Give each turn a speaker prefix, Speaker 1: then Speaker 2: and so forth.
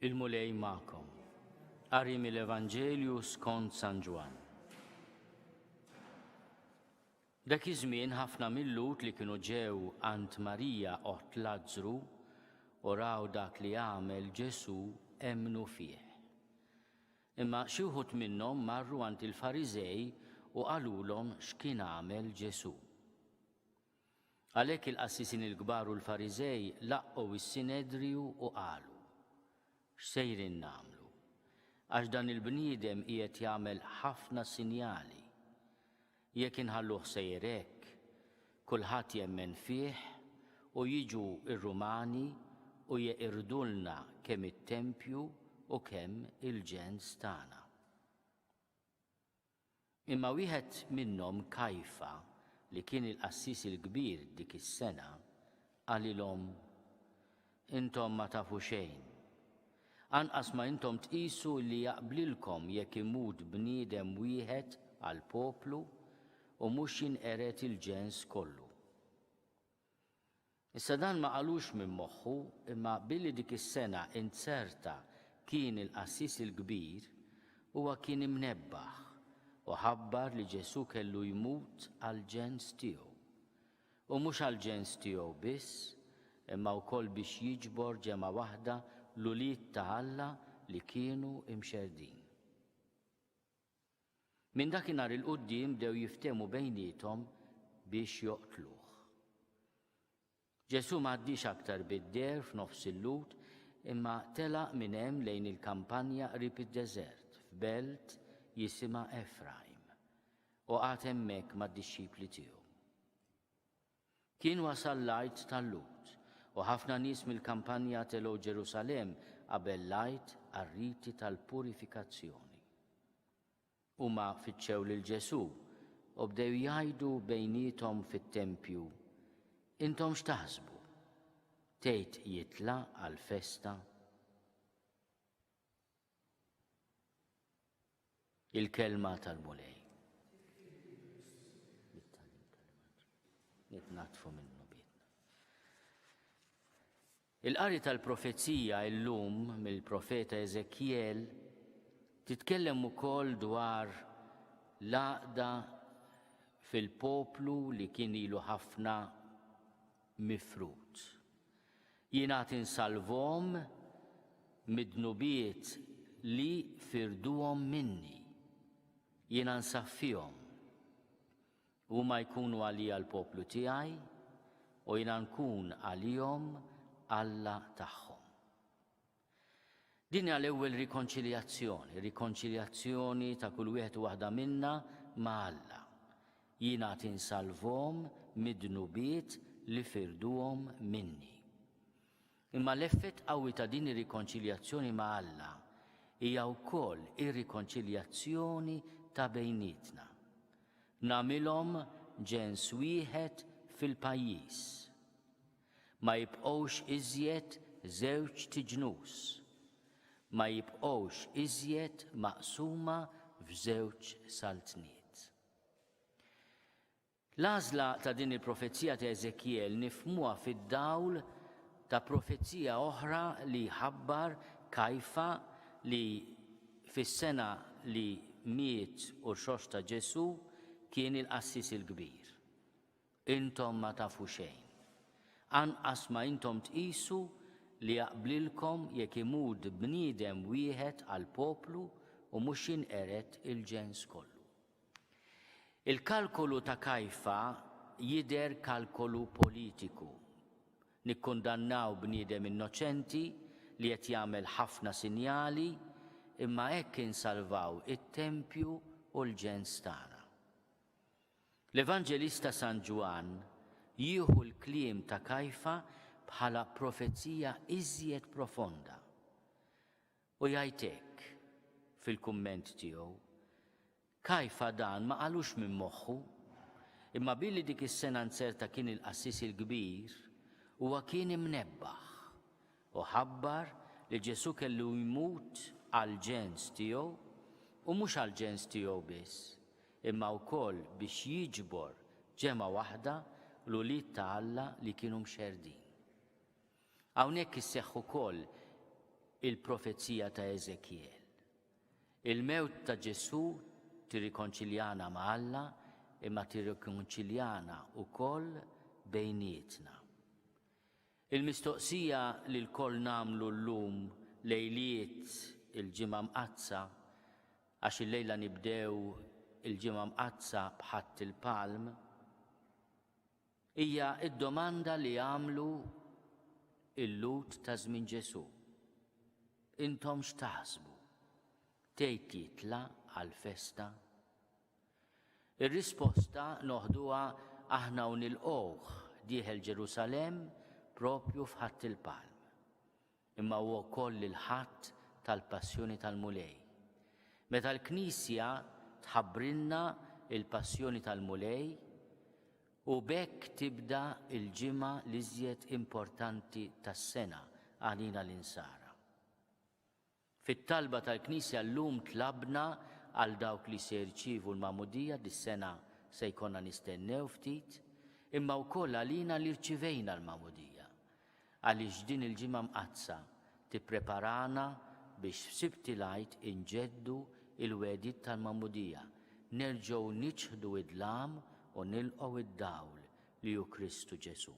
Speaker 1: Il-Mulej ma'kom. Qari mill-Evanġelju skont San Ġwan. Dak iż-żmien ħafna mill-Lut li kienu ġew għand Marija oħt Lażru u raw dak li għamel Ġesu emmnu fih. Imma xi wħud minnhom marru għand il-Fariżej u qalulhom x'kien għamel Ġesu. Għalhekk il-qassisin il-kbar u l-Fariżej laqqgħu is-Sinedriju u qalu: x'sejrin nagħmlu? Għax dan il-bniedem qiegħed jagħmel ħafna sinjali. Jekk inħalluh sejjer hekk, kulħadd jemmen fih u jiġu r-Rumani u jeqirdulna kemm it-tempju u kemm il-ġens tagħna. Imma wieħed minnhom Kajfa li kien il-qassis il-kbir dik is-sena qalilhom: intom ma tafu xejn. Anqas ma intom tqisu li jaqblilkom jekk imut bniedem wieħed għall poplu u mhux jinqered il-ġens kollu. Issa dan ma qalux minn moħħu, imma billi dik is-sena inserta kien il-qassis il-kbir, huwa kien imnebbaħ u ħabbar li Ġesu kellu jmut għall-ġens tiegħu. U mhux għall-ġens tiegħu biss, imma wkoll biex jiġbor ġemgħa waħda l-ulied ta' Alla li kienu imxerdin. Minn dakinhar il-quddiem bdew jiftehmu bejniethom biex joqtluh. Ġesu m'għaddix aktar bid-der f'nofs il-lut, imma telaq minn hemm lejn il-kampanja qrib id-deżert f'belt jisimha Efraim u qagħad hemmhekk mad-dixxipli tiegħu. Kien wasal l-għid tal-lut u ħafna nies mill-kampanja telgħu Ġerusalemm qabel l-għid għar-riti tal-purifikazzjoni. Huma fitxew lil Ġesu u bdew jgħidu bejniethom fit-tempju: intom x'taħsbu? Tgħid jitlaq għall-festa? Il-kelma tal-Mulej. Nitnatfu minnu. Il-qari tal-profezija llum mill-Profeta Eżekjel titkellem ukoll dwar l-għaqda fil-poplu li kien ilu ħafna mifrut. Jiena tinsalvhom mid-dnubiet li firduhom minni. Jiena nsaffihom. Huma jkunu għalija l-poplu tiegħi u jiena nkun għalihom Alla tagħhom. Din hija l-ewwel rikonċiljazzjoni ta' kull wieħed u waħda minna ma' Alla. Jiena tinsalvhom mid-dnubiet li firduhom minni. Imma l-effett qawwi ta' din ir-rikonċiljazzjoni ma' Alla hija wkoll ir-rikonċiljazzjoni ta' bejnietna. Nagħmilhom ġens wieħed fil-pajjiż. Ma jibqgħux iżjed żewġ ġnus. Ma jibqgħux iżjed maqsuma f'żewġ saltniet. L-għażla ta' din il-profezija ta' Eżekjel nifhmuha fid-dawl ta' profezija oħra li ħabbar Kajfa li fis-sena li miet u xosta Ġesu kien il-qassis il-kbir. Intom ma tafu xejn. Anqas ma intom tqisu li jaqblilkom jekk imut bniedem wieħed għall poplu u mhux jinqered il-ġens kollu. Il-kalkolu ta' Kajfa jidher kalkolu politiku. Nikkundannaw bniedem innoċenti li qed jagħmel ħafna sinjali, imma hekk insalvaw it-tempju u l-ġens tagħna. L-Evanġelista San Ġwan jieħu l-kliem ta' Kajfa bħala profezija iżjed profonda. U jgħid hekk fil-kumment tiegħu: Kajfa dan ma qalux minn moħħu, imma billi dik is-sena nserta kien il-qassis il-kbir huwa kien imnebbaħ u ħabbar li Ġesu kellu jmut għall-ġens tiegħu u mhux għall-ġens tiegħu biss, imma wkoll biex jiġbor ġemgħa waħda l-ulied ta' Alla li kienu mxerdin. Hawnhekk isseħħ ukoll il-profezija ta' Eżekjel. Il-mewt ta' Ġesu tirrikonċiljana ma' Alla imma tirrikonċiljana wkoll bejnietna. Il-mistoqsija li l-koll nagħmlu llum lejliet il-ġimgħa mqazza għax illejla nibdew il-ġimgħa mqazza b'ħatt il-palm hija d-domanda li għamlu il-lut ta' żmien Ġesu. Intom x'taħsbu? Tgħid jitla għall-festa? Ir-risposta noħduha aħna u nilqgħuh dieħel Ġerusalemm propju f'ħatt il-palm. Imma huwa wkoll il-ħatt tal-passjoni tal-Mulej. Meta l-Knisja tħabbrilna il-passjoni tal-Mulej u b'hekk tibda il-ġimgħa l-iżjed importanti tas-sena għalina l-insara. Fit-talba tal-Knisja llum tlabna għal dawk li se jirċievu l-magħmudija dis-sena se jkollna nistennew ftit, imma wkoll għalina li rċivejna l-magħmudija għaliex din il-ġimgħa mqazza tippreparana biex f'Sibt il-Għid inġeddu il-wegħdiet tal-magħmudija, nerġgħu niċħdu id-dlam u nilqgħu id-dawl li hu Kristu Ġesu.